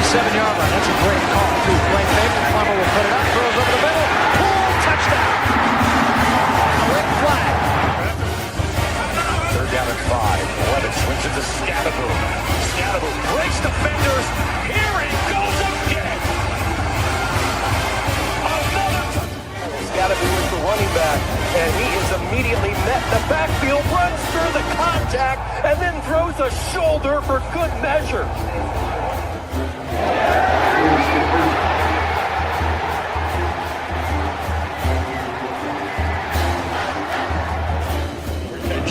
7-yard line. That's a great call, too. Play fake. Farmer will put it up, throws over the middle. Pull, touchdown. Quick flag. 3rd down and 5. Levitt swings it to Scatterbo. Scatterbo breaks defenders. Here he goes again. Another touchdown. Scatterbo is the running back, and he is immediately met in the backfield, runs through the contact, and then throws a shoulder for good measure.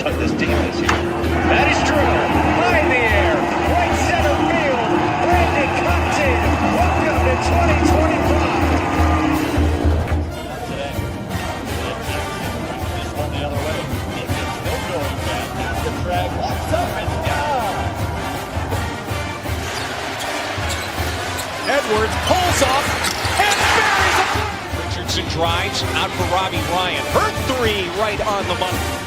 This team this year. That is true. High in the air. Right center field. Brandon Compton. Welcome to 2025. Today. This one the other way. It gets no going back. That's the track. Walks up and down. Edwards pulls off and buries it. Richardson drives out for Robbie Ryan. Her 3 right on the money.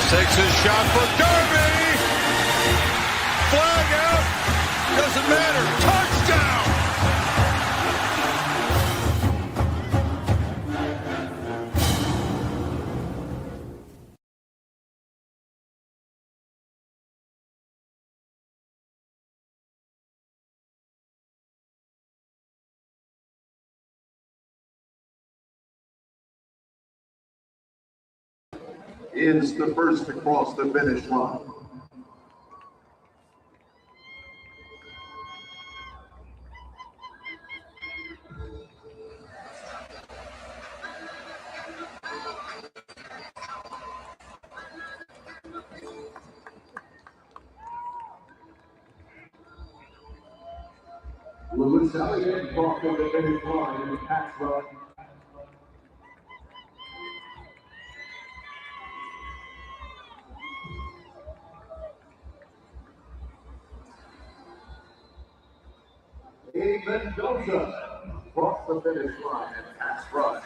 Takes his shot for Darby. Flag out. Doesn't matter. Touchdown. Is the first to cross the finish line. Lewis Elliott crossing the finish line in the pass run. Mendoza cross the finish line and pass run.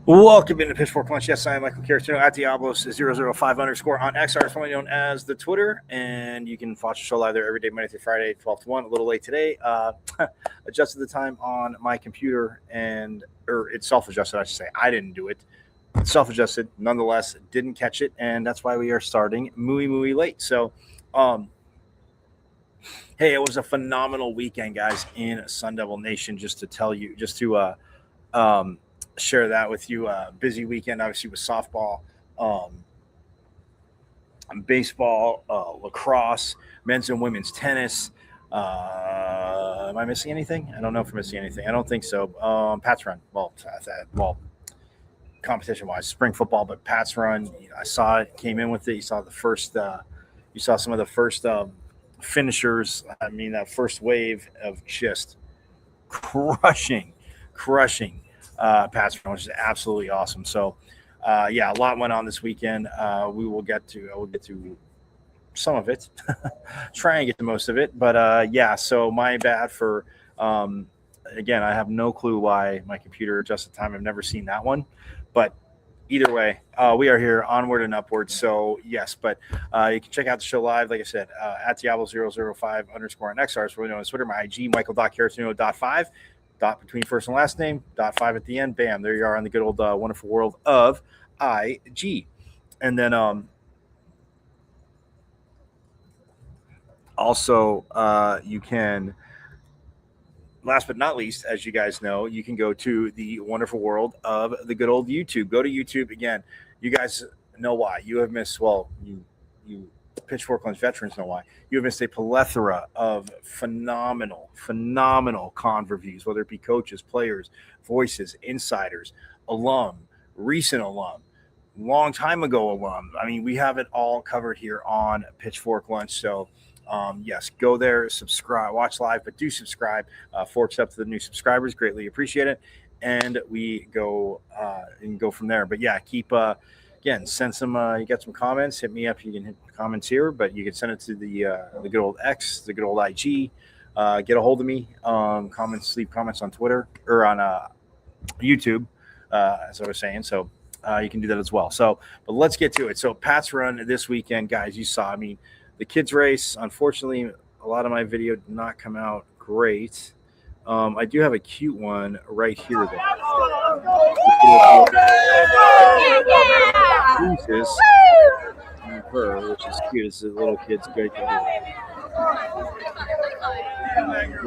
Welcome into Pitchfork Lunch. Yes, I am Michael Caratino at Diablos005 _ on X, formerly known as the Twitter. And you can watch the show live there every day, Monday through Friday, 12 to 1. A little late today. Adjusted the time on my computer, or it's self-adjusted, I should say. I didn't do it. It's self-adjusted. Nonetheless, didn't catch it. And that's why we are starting muy late. So, hey, it was a phenomenal weekend, guys, in Sun Devil Nation, just to tell you, share that with you. Busy weekend, obviously, with softball, baseball, lacrosse, men's and women's tennis. Am I missing anything? I don't know if I'm missing anything. I don't think so. Pats run. Well, competition-wise, spring football, but Pats run. I saw it. Came in with it. You saw the first. You saw some of the first finishers. I mean, that first wave of just crushing. Pats run, which is absolutely awesome. So yeah, a lot went on this weekend. I will get to some of it, try and get to most of it. But yeah, so my bad for, again, I have no clue why my computer adjusted time. I've never seen that one. But either way, we are here onward and upward. So yes, but you can check out the show live, like I said, at Diablo005 _ on XR. It's really known as Twitter. My IG, Michael.Caratuno.5. Dot between first and last name, .5 at the end. Bam, there you are on the good old wonderful world of IG. And then also you can, last but not least, as you guys know, you can go to the wonderful world of the good old YouTube. Go to YouTube. Again, you guys know why. You have missed, well, you Pitchfork Lunch veterans know why. You have missed a plethora of phenomenal con reviews, whether it be coaches, players, voices, insiders, alum, recent alum, long time ago alum. I mean, we have it all covered here on Pitchfork Lunch. So yes, go there, subscribe, watch live, but do subscribe. Forks up to the new subscribers, greatly appreciate it. And we go and go from there. But yeah, keep again, send some. You got some comments? Hit me up. You can hit comments here, but you can send it to the good old X, the good old IG. Get a hold of me. Comments, leave comments on Twitter or on YouTube, as I was saying. So you can do that as well. So, but let's get to it. So Pat's run this weekend, guys. You saw. I mean, the kids race. Unfortunately, a lot of my video did not come out great. I do have a cute one right here, though. Jesus. Her, which is cute. It's a little kid's good.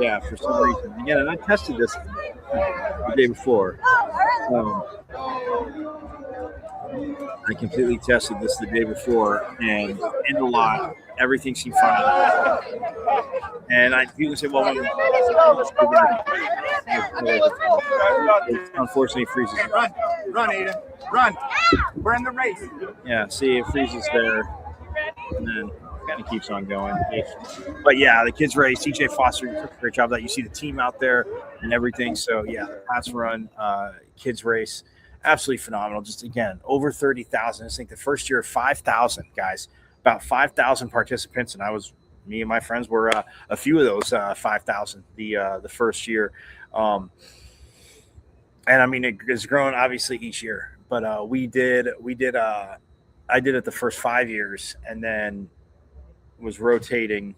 Yeah, for some reason. Again, and I tested this the day before. I completely tested this the day before, and in the lot, everything seemed fine. And people say, well, it unfortunately freezes. Run, Aiden. Run. We're in the race. Yeah, see, it freezes there, and then kind of keeps on going. But yeah, the kids race. TJ Foster took a great job of that. You see the team out there and everything. So yeah, the Pats run, kids race. Absolutely phenomenal. Just again, over 30,000. I think the first year, 5,000 guys, about 5,000 participants, and me and my friends were a few of those 5,000 the first year. And I mean, it has grown obviously each year, but I did it the first 5 years, and then was rotating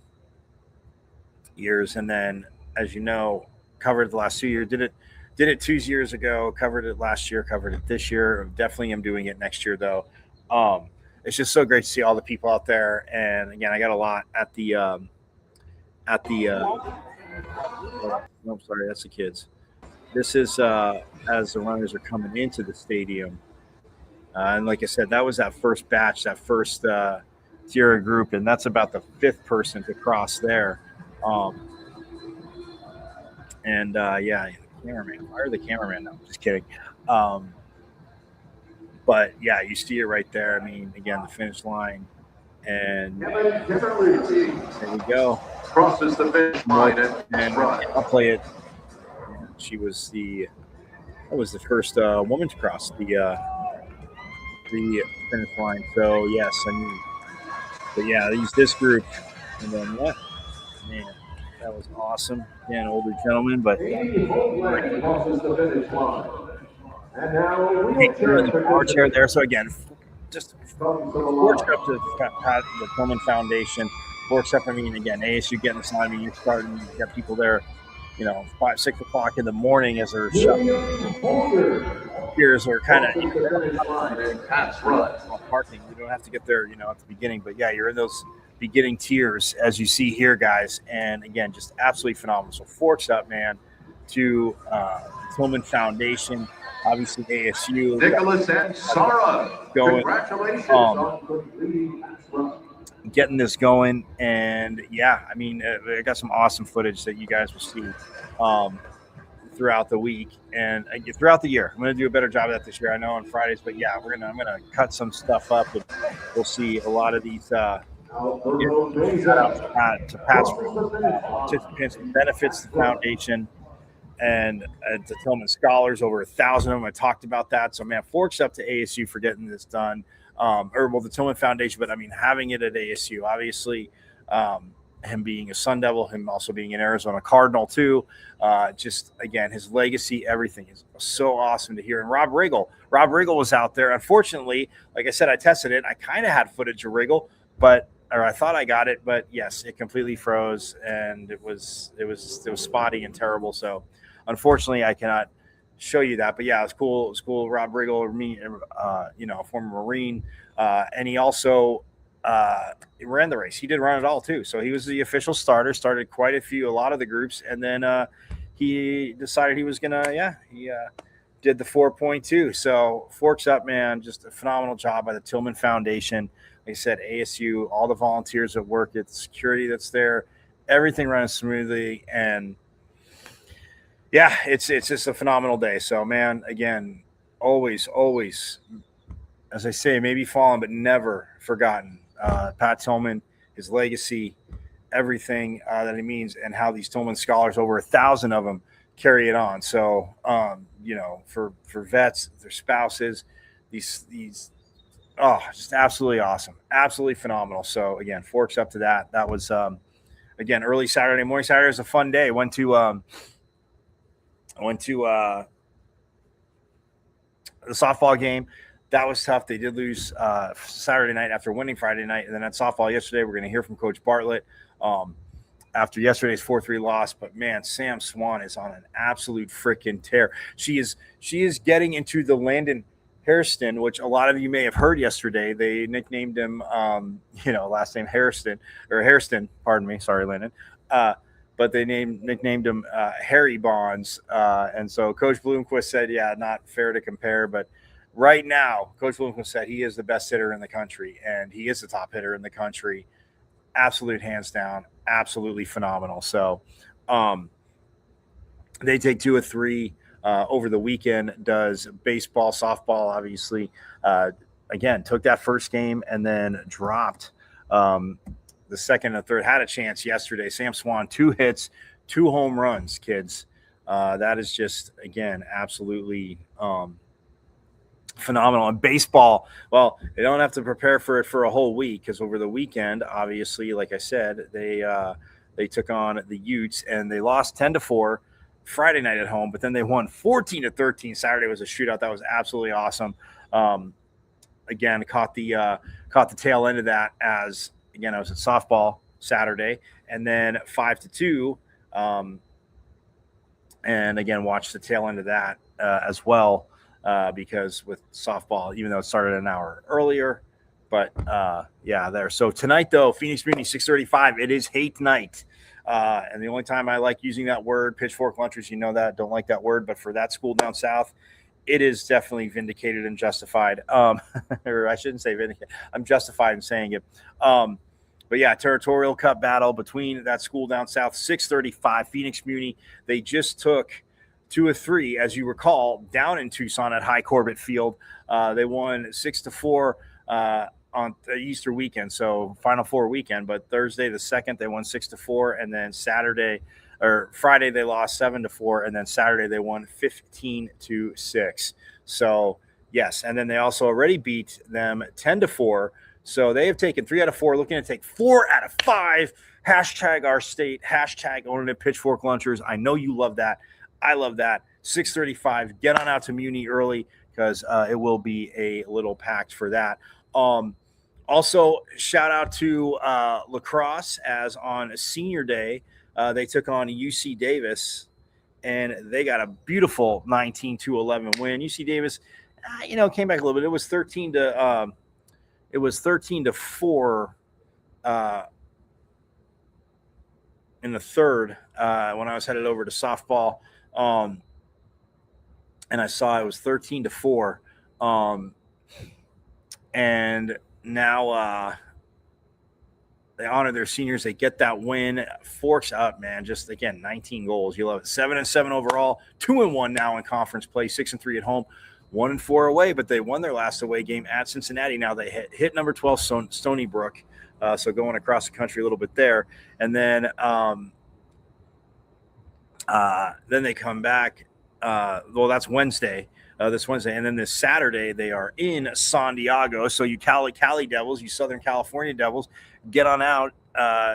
years, and then, as you know, covered the last 2 years. Did it 2 years ago, covered it last year, covered it this year. Definitely am doing it next year, though. It's just so great to see all the people out there. And again, I got a lot at the oh, sorry, that's the kids. This is as the runners are coming into the stadium. And like I said, that was that first batch, that first tier of group, and that's about the fifth person to cross there. Yeah, cameraman. Fire the cameraman. No, I'm just kidding. But yeah, you see it right there. I mean, again, the finish line, and there we go. Crosses the finish line, and I'll play it. She was the first woman to cross the finish line. So yes, I mean, but yeah, they used this group, and then what? Man, that was awesome. Yeah, an older gentleman, but crosses the finish line. And now the bar chair there. So again, just works up to Pat, the Pullman Foundation. Works up. I mean, again, ASU getting this on. I mean, you're starting. You got people there, 5, 6 o'clock in the morning as they're peers are kind of parking. You don't have to get there, at the beginning, but yeah, you're in those beginning tiers as you see here, guys. And again, just absolutely phenomenal. So forks up, man, to Tillman Foundation, obviously ASU. Nicholas and Sarah, going, congratulations getting this going. And yeah, I mean, I got some awesome footage that you guys will see throughout the week and throughout the year. I'm going to do a better job of that this year. I know on Fridays, but yeah, I'm going to cut some stuff up, and we'll see a lot of these to Pat's participants, benefits the foundation and the Tillman Scholars, over 1,000 of them. I talked about that. So, man, forks up to ASU for getting this done. The Tillman Foundation, but I mean, having it at ASU, obviously, him being a Sun Devil, him also being an Arizona Cardinal too. Just again, his legacy, everything is so awesome to hear. And Rob Riggle was out there. Unfortunately, like I said, I tested it. I kind of had footage of Riggle, or I thought I got it, but yes, it completely froze, and it was spotty and terrible. So, unfortunately, I cannot show you that. But yeah, it was cool. It was cool. Rob Riggle, a former Marine, and he also he ran the race. He did run it all too. So he was the official starter. Started a lot of the groups, and then he decided he was gonna. He did the 4.2. So forks up, man. Just a phenomenal job by the Tillman Foundation. Like I said, ASU, all the volunteers that work, the security that's there, everything running smoothly, and yeah, it's just a phenomenal day. So, man, again, always, as I say, maybe fallen but never forgotten. Pat Tillman, his legacy, everything that he means, and how these Tillman Scholars, over 1,000 of them, carry it on. So, for vets, their spouses, these just absolutely awesome, absolutely phenomenal. So again, forks up to that. That was again early Saturday morning. Saturday was a fun day. Went to the softball game. That was tough. They did lose Saturday night after winning Friday night, and then at softball yesterday, we're going to hear from Coach Bartlett after yesterday's 4-3 loss. But man, Sam Swan is on an absolute freaking tear. She is getting into the Landon Hairston, which a lot of you may have heard yesterday. They nicknamed him, last name Hairston. Pardon me, sorry, Landon. But they nicknamed him Harry Bonds, and so Coach Bloomquist said, "Yeah, not fair to compare, but right now, Coach Bloomquist said he is the best hitter in the country, and he is the top hitter in the country, absolute hands down, absolutely phenomenal." So, they take 2 of 3. Over the weekend, does baseball, softball, obviously. Again, took that first game and then dropped the second and third. Had a chance yesterday. Sam Swan, 2 hits, 2 home runs, kids. That is just, again, absolutely phenomenal. And baseball, well, they don't have to prepare for it for a whole week, because over the weekend, obviously, like I said, they took on the Utes and they lost 10-4. Friday night at home, but then they won 14-13. Saturday was a shootout. That was absolutely awesome. Again, caught the tail end of that, as again I was at softball Saturday, and then 5-2, and again watched the tail end of that as well, because with softball, even though it started an hour earlier, but there. So tonight though, Phoenix Muni 6:35. It is hate night. And the only time I like using that word, pitchfork lunchers, don't like that word, but for that school down south, it is definitely vindicated and justified. Or I shouldn't say vindicated. I'm justified in saying it. But yeah, territorial cup battle between that school down south, 6:35, Phoenix Muni. They just took 2 of 3, as you recall, down in Tucson at High Corbett Field. They won 6-4 on the Easter weekend, so Final Four weekend. But Thursday the 2nd, they won 6-4, and then Friday they lost 7-4, and then Saturday they won 15-6. So yes, and then they also already beat them 10-4. So they have taken 3 out of 4, looking to take 4 out of 5. Hashtag our state, hashtag owning it, pitchfork lunchers. I know you love that. I love that. 6:35. Get on out to Muni early, because it will be a little packed for that. Also, shout out to lacrosse, as on senior day, they took on UC Davis, and they got a beautiful 19-11 win. UC Davis, came back a little bit. It was 13-4 in the third when I was headed over to softball, and I saw it was 13-4. And now they honor their seniors. They get that win. Forks up, man. Just, again, 19 goals. You love it. 7-7 overall. 2-1 now in conference play. 6-3 at home. 1-4 away, but they won their last away game at Cincinnati. Now they hit number 12, Stony Brook. So going across the country a little bit there. And then Then they come back. That's Wednesday. This Wednesday, and then this Saturday they are in San Diego. So you Cali Devils, you Southern California Devils, get on out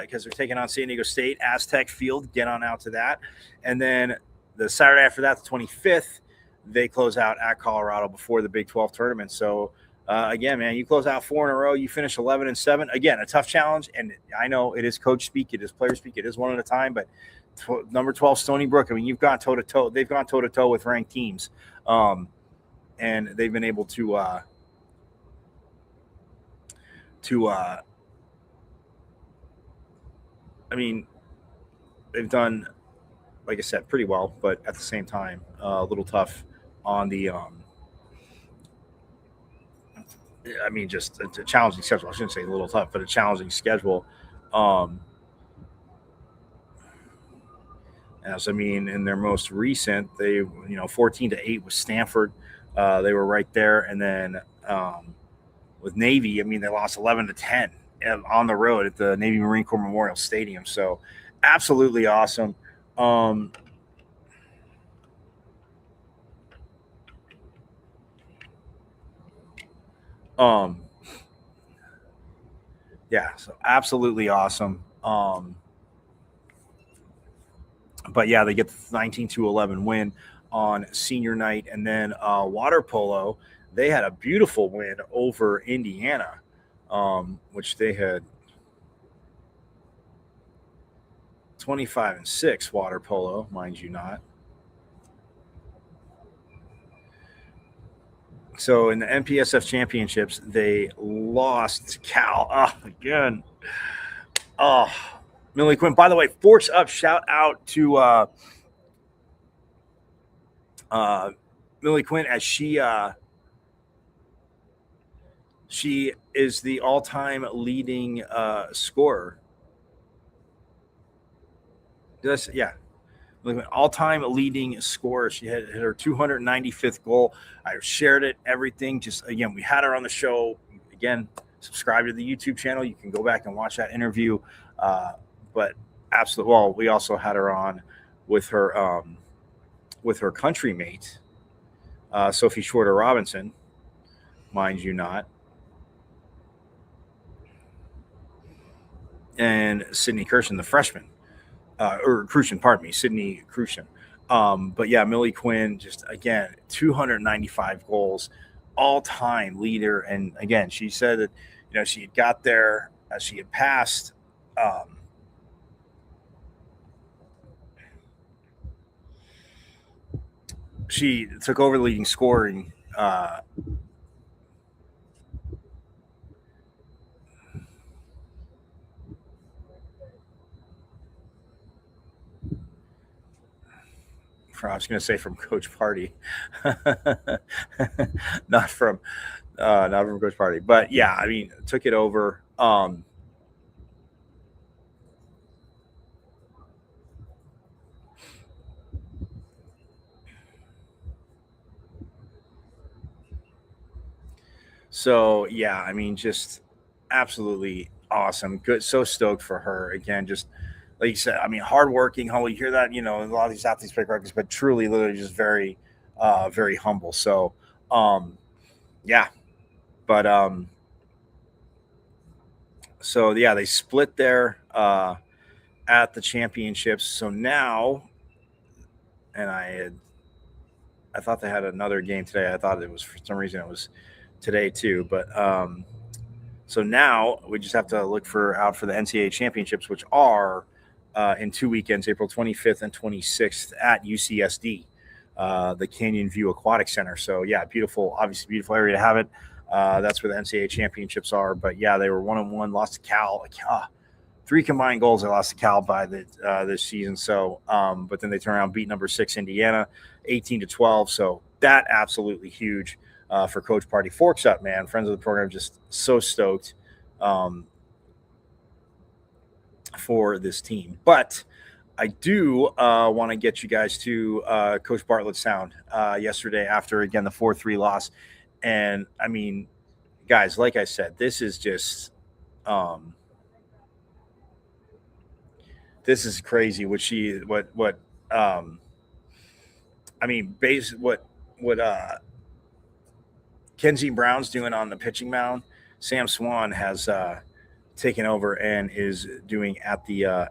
because they're taking on San Diego State, Aztec Field. Get on out to that, and then the Saturday after that, the 25th, they close out at Colorado before the Big 12 tournament. So again, man, you close out 4 in a row, you finish 11-7. Again, a tough challenge, and I know it is coach speak, it is player speak, it is one at a time, but number 12 Stony Brook, I mean, you've gone toe to toe. They've gone toe to toe with ranked teams. And they've been able to I mean, they've done, like I said, pretty well, but at the same time, a little tough on the, I mean, just a challenging schedule. I shouldn't say a little tough, but a challenging schedule. As I mean, in their most recent, they 14-8 with Stanford. They were right there, and then with Navy, I mean, they lost 11-10 on the road at the Navy Marine Corps Memorial Stadium. So, absolutely awesome. Yeah, so absolutely awesome. But yeah, they get the 19-11 win on senior night. And then water polo, they had a beautiful win over Indiana, which they had 25-6 water polo, mind you not. So in the NPSF championships, they lost to Cal again. Millie Quinn. By the way, Forks Up, shout out to Millie Quinn, as she is the all-time leading scorer. All-time leading scorer. She hit her 295th goal. I shared it, everything. Just, again, we had her on the show. Again, subscribe to the YouTube channel. You can go back and watch that interview. But absolutely, well, we also had her on with her country mate, Sophie Shorter Robinson, mind you not, and Sydney Crucian, the freshman. Sydney Crucian. But yeah, Millie Quinn, just again, 295 goals, all-time leader. And again, she said that, she had got there, she had passed. She took over leading scoring. I was going to say from Coach Party, not from Coach Party, but yeah, I mean, took it over. So yeah, I mean, just absolutely awesome. Good. So stoked for her. Again, just like you said, I mean, hardworking, humble. You hear that, a lot of these athletes break records, but truly, literally just very, very humble. So, yeah, but, so yeah, they split there, at the championships. So now, and I thought they had another game today. I thought it was, for some reason, it was today too, but, so now we just have to look out for the NCAA championships, which are in 2 weekends, April 25th and 26th at UCSD, the Canyon View Aquatic Center. So yeah, obviously beautiful area to have it. That's where the NCAA championships are. But yeah, they were 1-1, lost to Cal. 3 combined goals they lost to Cal by this season. So, but then they turn around, beat number 6 Indiana, 18-12. So that absolutely huge. For Coach Party. Forks Up, man. Friends of the program, just so stoked for this team. But I do want to get you guys to Coach Bartlett's sound yesterday after, again, the 4-3 loss. And, I mean, guys, like I said, this is just this is crazy what I mean, what Kenzie Brown's doing on the pitching mound, Sam Swan has taken over and is doing at the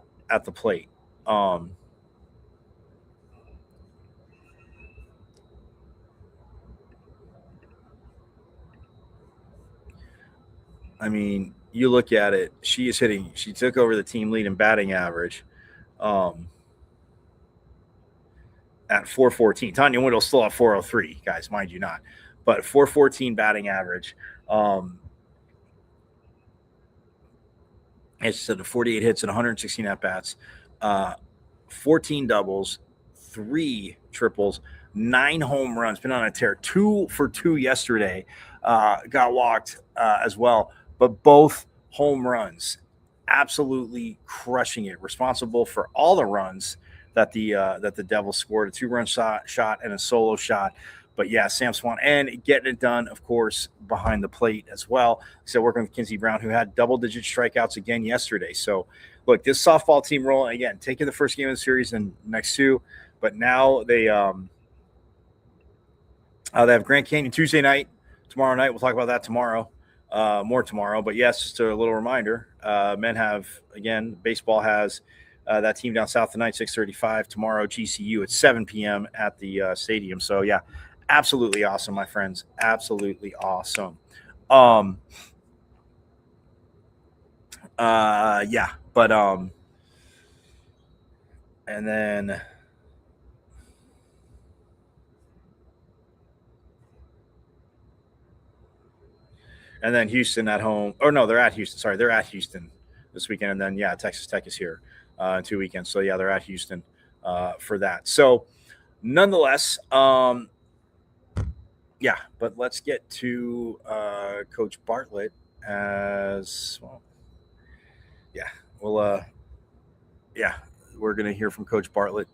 plate. I mean, you look at it, she is hitting. She took over the team lead in batting average at 414. Tanya Wendell's still at 403, guys, mind you not, but 414 batting average. It's at 48 hits and 116 at bats, 14 doubles, 3 triples, 9 home runs. Been on a tear. 2 for 2 yesterday. Got walked as well, but both home runs. Absolutely crushing it. Responsible for all the runs that the Devils scored. A 2-run shot and a solo shot. But yeah, Sam Swan and getting it done, of course, behind the plate as well. So working with Kenzie Brown, who had double-digit strikeouts again yesterday. So look, this softball team rolling again, taking the first game of the series and next 2, but now they have Grand Canyon Tuesday night, tomorrow night. We'll talk about that tomorrow, more tomorrow. But yes, just a little reminder: men have again. Baseball has that team down south tonight, 6:35 tomorrow. GCU at 7 p.m. at the stadium. So yeah. Absolutely awesome, my friends. Absolutely awesome. Yeah, but and then Houston at home. Oh no, they're at Houston. Sorry, they're at Houston this weekend, and then yeah, Texas Tech is here in 2 weekends. So yeah, they're at Houston for that. So nonetheless, yeah, but let's get to Coach Bartlett as well. Yeah, well, yeah, we're going to hear from Coach Bartlett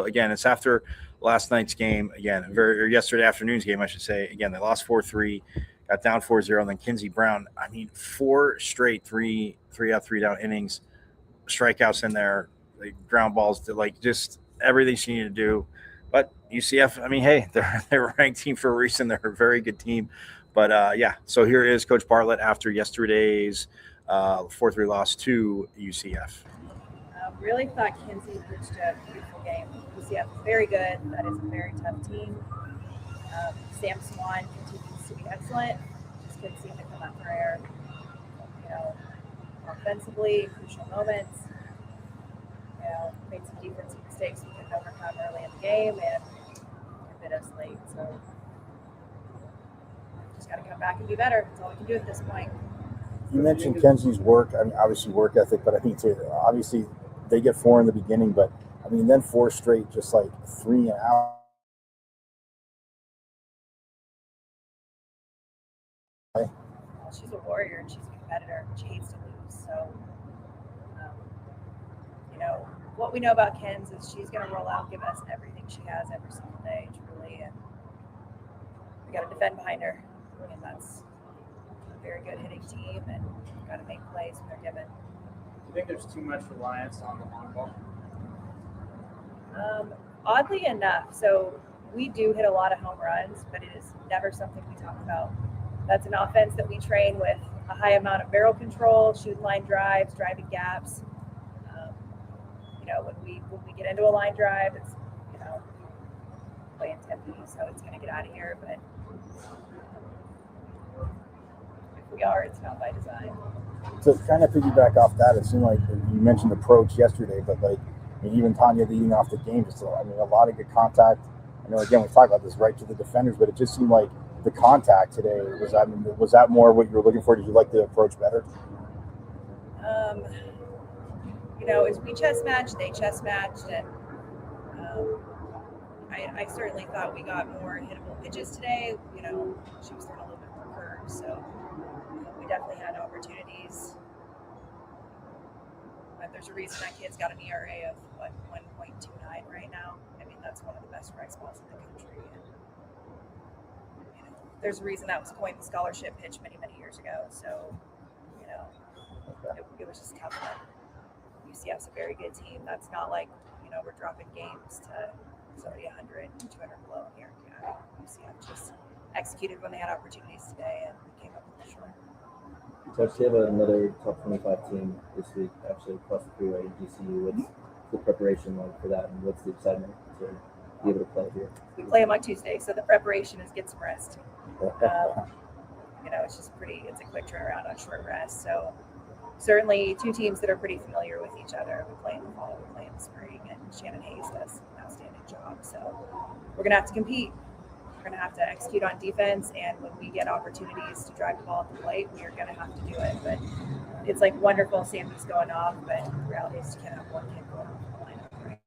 again. It's after last night's game again, or yesterday afternoon's game, I should say. Again, they lost 4-3, got down 4-0, and then Kenzie Brown. I mean, 4 straight 3 out 3 down innings, strikeouts in there, like ground balls, just everything she needed to do. But UCF, I mean, hey, they're a ranked team for a reason. They're a very good team. But yeah, so here is Coach Bartlett after yesterday's 4-3 loss to UCF. Really thought Kenzie pitched a beautiful game. UCF is very good. That is a very tough team. Sam Swan continues to be excellent. Just couldn't seem to come up for air. Offensively, crucial moments. Made some defensive mistakes we couldn't overcome early in the game and bit us late. So just got to come back and be better. That's all we can do at this point. You mentioned Kenzie's work. I mean, obviously work ethic, but I think obviously they get 4 in the beginning, but I mean, then 4 straight, just like 3 and out. She's a warrior and she's a competitor. She hates to lose. So, what we know about Kenz is she's going to roll out and give us everything she has every single day, truly. And we got to defend behind her. And that's a very good hitting team, and got to make plays when they're given. Do you think there's too much reliance on the long ball? Oddly enough, so we do hit a lot of home runs, but it is never something we talk about. That's an offense that we train with a high amount of barrel control, shooting line drives, driving gaps. When we get into a line drive, it's playing Tempe, so it's going to get out of here. But if we are, it's not by design. To kind of piggyback off that, it seemed like you mentioned approach yesterday, but even Tanya leading off the game, a lot of good contact. I know, again, we talked about this right to the defenders, but it just seemed like the contact today was that more what you were looking for? Did you like the approach better? As we chess matched, they chess matched, and I certainly thought we got more hittable pitches today. She was throwing a little bit more curves, so we definitely had opportunities. But there's a reason that kid's got an ERA of 1.29 right now. I mean, that's one of the best rice balls in the country. And, there's a reason that was coined the scholarship pitch many, many years ago. So, it was just tough. UCF's a very good team. That's not like, we're dropping games to somebody 100, 200 below here. Yeah, UCF just executed when they had opportunities today and came up with the short. Coach, you have another top 25 team this week, actually across the freeway in GCU. What's the preparation like for that, and what's the excitement to be able to play here? We play them on Tuesday, so the preparation is get some rest. It's just it's a quick turnaround on short rest. So certainly two teams that are pretty familiar with each other. We play in the fall, we play in the spring, and Shannon Hayes does an outstanding job. So we're going to have to compete. We're going to have to execute on defense, and when we get opportunities to drive the ball at the plate, we are going to have to do it. But it's like wonderful Sammy's going off, but the reality is you can't have one kid going off in the lineup, right?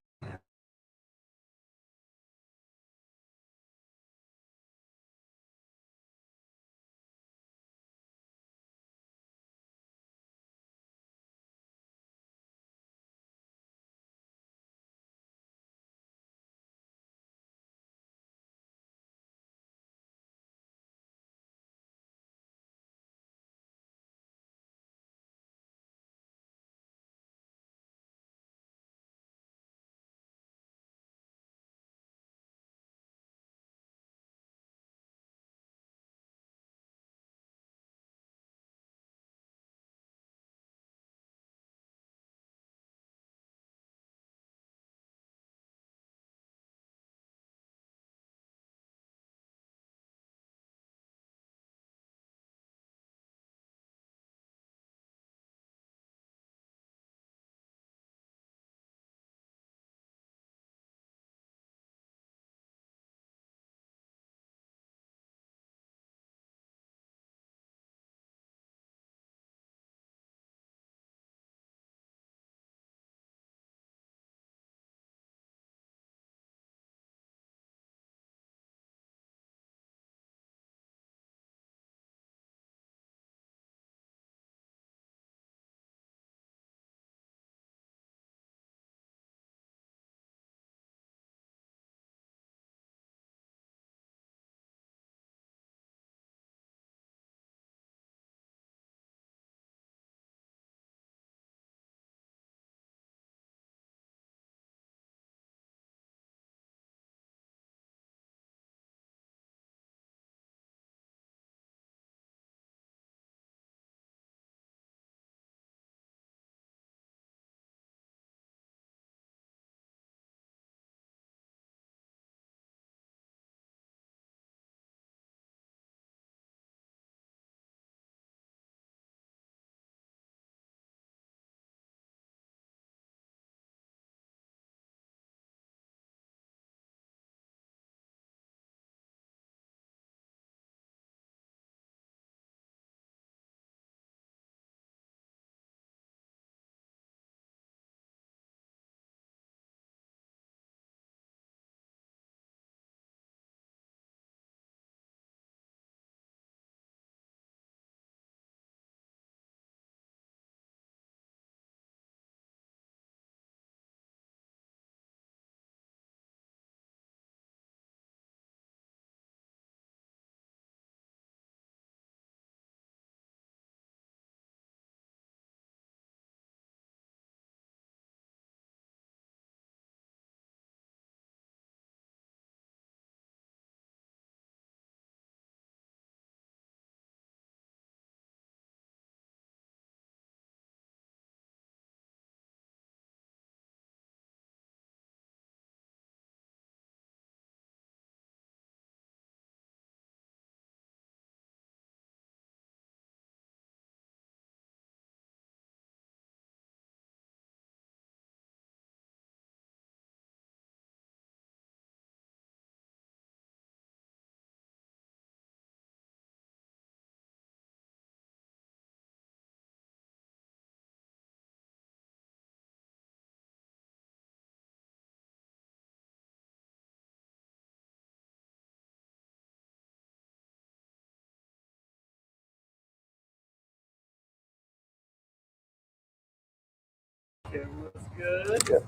Camera's good. Yeah.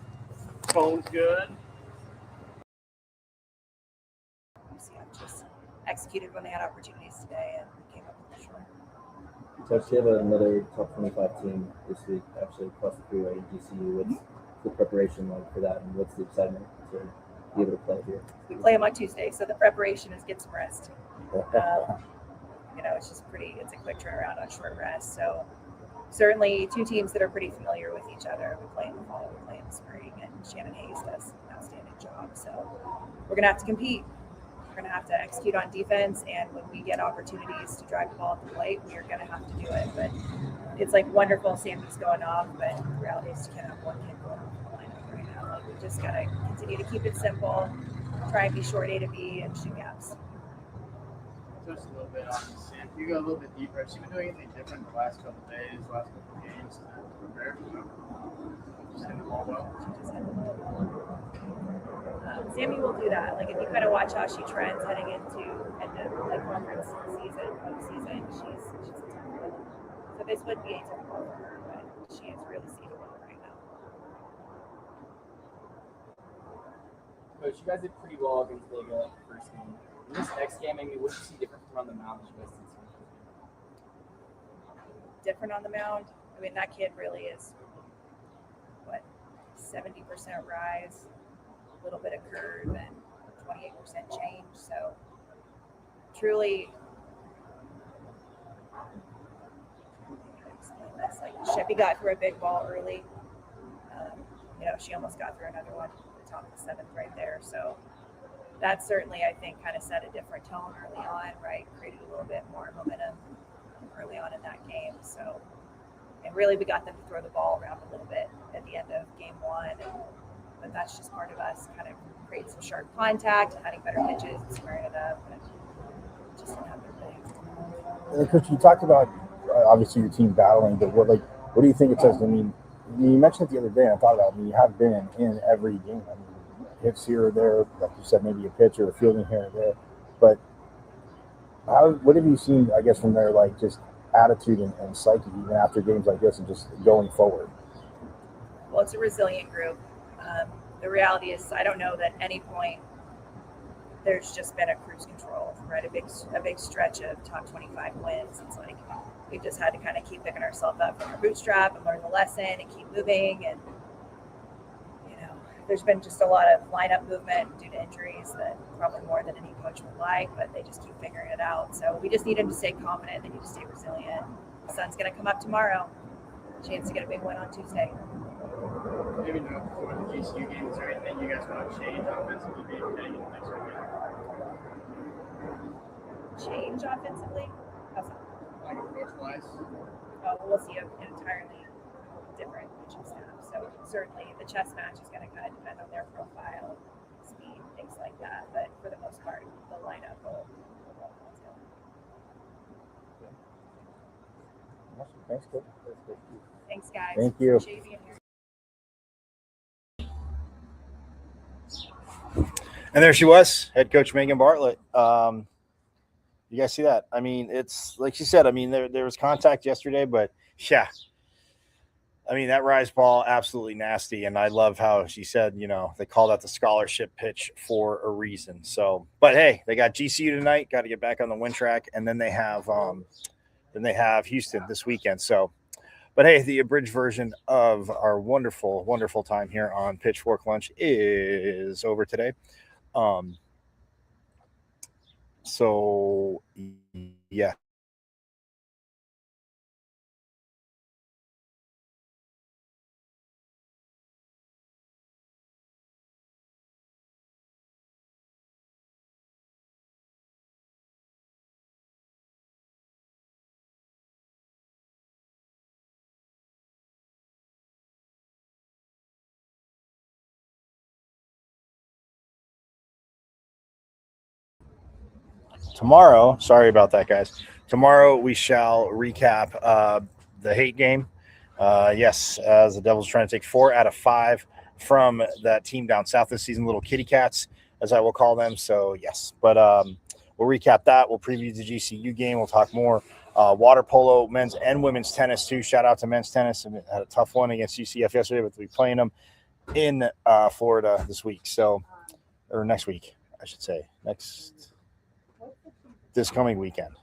Phone's good. UCF just executed when they had opportunities today and came up with the short. Coach, you have another top 25 team this week, actually across the freeway in GCU. What's the preparation like for that, and what's the excitement to be able to play here? We play them on Tuesday, so the preparation is get some rest. It's just it's a quick turnaround on short rest. So certainly two teams that are pretty familiar with each other. We play in the fall, we play in the spring, and Shannon Hayes does an outstanding job. So we're going to have to compete. We're going to have to execute on defense, and when we get opportunities to drive the ball at the plate, we are going to have to do it. But it's like wonderful Sammy's going off, but the reality is you can't have one kid going off the lineup right now. Like we just got to continue to keep it simple, try and be short A to B, and shoot gaps. Just a little bit on Sam. You go a little bit deeper. Have you been doing anything different the last couple of days, last couple of games to prepare for them? Just hitting the ball well. Sammy will do that. Like if you kind of watch how she trends heading into like conference season, she's a tough one. So this would be atypical for her, but she is really seeing well right now. Coach, you guys did pretty well against Vega like the first game. In this next game, I mean, what do you see different from on the mound as you guys did? Different on the mound? I mean, that kid really is, 70% rise, a little bit of curve, and 28% change. So truly, that's like Sheppy got through a big ball early. She almost got through another one at the top of the seventh right there. So that certainly, I think, kind of set a different tone early on, right? Created a little bit more momentum early on in that game. So, and really we got them to throw the ball around a little bit at the end of game one. But that's just part of us kind of creating some sharp contact, adding better pitches, and squaring it up. And just didn't have their thing. Coach, you talked about obviously your team battling, but what do you think it says? I mean, you mentioned it the other day, and I thought about it. I mean, you have been in every game. I mean, hits here or there, like you said, maybe a pitch or a fielding here or there. But what have you seen, I guess, from their just attitude and psyche even after games like this and just going forward? Well, it's a resilient group. The reality is, I don't know that at any point there's just been a cruise control, right? A big stretch of top 25 wins. It's like we've just had to kind of keep picking ourselves up from our bootstrap and learn the lesson and keep moving. And there's been just a lot of lineup movement due to injuries that probably more than any coach would like, but they just keep figuring it out. So we just need them to stay confident. They need to stay resilient. The sun's going to come up tomorrow. Chance to get a big win on Tuesday. Maybe not before the GCU game. Is there anything you guys want to change offensively heading into next weekend? Change offensively? How's that? Like approach-wise? We'll see an entirely different pitching staff. So certainly the chess match is going to kind of depend on their profile, speed, things like that. But for the most part, the lineup will roll down. Thanks, Coach. Thanks, guys. Thank you. Appreciate you being here. And there she was, head coach Megan Bartlett. You guys see that? I mean, it's like she said. I mean, there was contact yesterday, but yeah. I mean, that rise ball, absolutely nasty. And I love how she said, they called out the scholarship pitch for a reason. So, but hey, they got GCU tonight, got to get back on the win track. And then they have Houston this weekend. So, but hey, the abridged version of our wonderful, wonderful time here on Pitchfork Lunch is over today. So yeah. Tomorrow, sorry about that, guys. Tomorrow we shall recap the hate game. Yes, as the Devils are trying to take 4 out of 5 from that team down south this season, little kitty cats, as I will call them. So, yes. But we'll recap that. We'll preview the GCU game. We'll talk more water polo, men's and women's tennis, too. Shout out to men's tennis. I had a tough one against UCF yesterday, but we'll be playing them in Florida this week. Or next week, I should say. This coming weekend.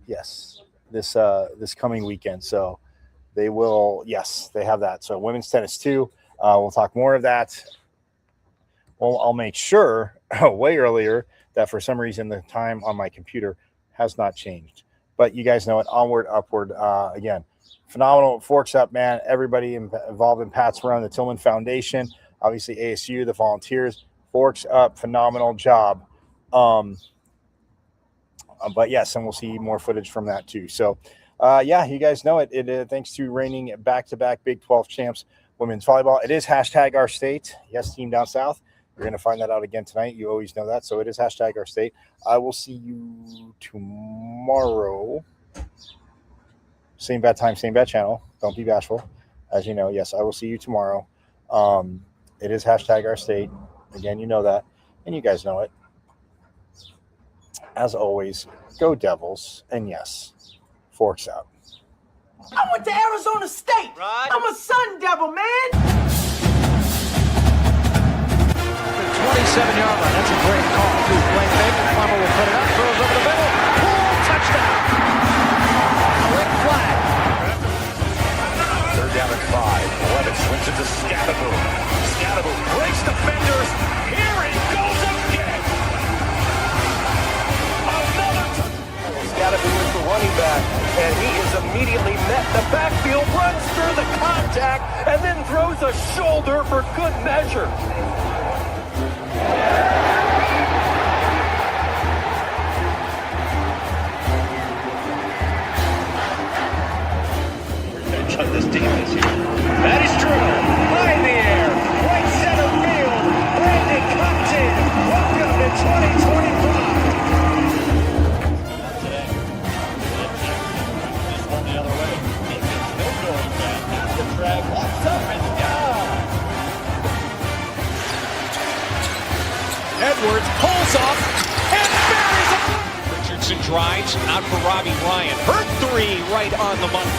Yes, this coming weekend. So they will, yes, they have that. So women's tennis too. We'll talk more of that. Well, I'll make sure way earlier that for some reason the time on my computer has not changed. But you guys know it. Onward, upward. Again, phenomenal. Forks Up, man. Everybody involved in Pat's Run, the Tillman Foundation, obviously ASU, the volunteers. Forks Up, phenomenal job. But yes, and we'll see more footage from that too. So, yeah, you guys know it. Thanks to reigning back-to-back Big 12 champs, women's volleyball. It is hashtag our state. Yes, team down south. You're going to find that out again tonight. You always know that. So it is hashtag our state. I will see you tomorrow. Same bad time, same bad channel. Don't be bashful. As you know, yes, I will see you tomorrow. It is hashtag our state. Again, you know that. And you guys know it. As always, go Devils. And yes, Forks Out. I went to Arizona State. Right. I'm a Sun Devil, man. 27-yard line. That's a great call. Play fake. Farmer will put it up. Throws over the middle. Pull. Touchdown. Red flag. 3rd down and 5. 11 swings it to Scatterboom. Scatterboom breaks defenders. Here he goes again. Another touchdown. Scatterboom is the running back, and he is immediately met in the backfield, runs through the contact, and then throws a shoulder for good measure. This defense here. That is true. High in the air. Right center field. Brandon Compton. Welcome to 2025. Today. Just run the other way. Defense no going back. That's the drag. Walks up and down. Edwards pulls off and buries it. Richardson drives out for Robbie Ryan. Hurt 3 right on the money.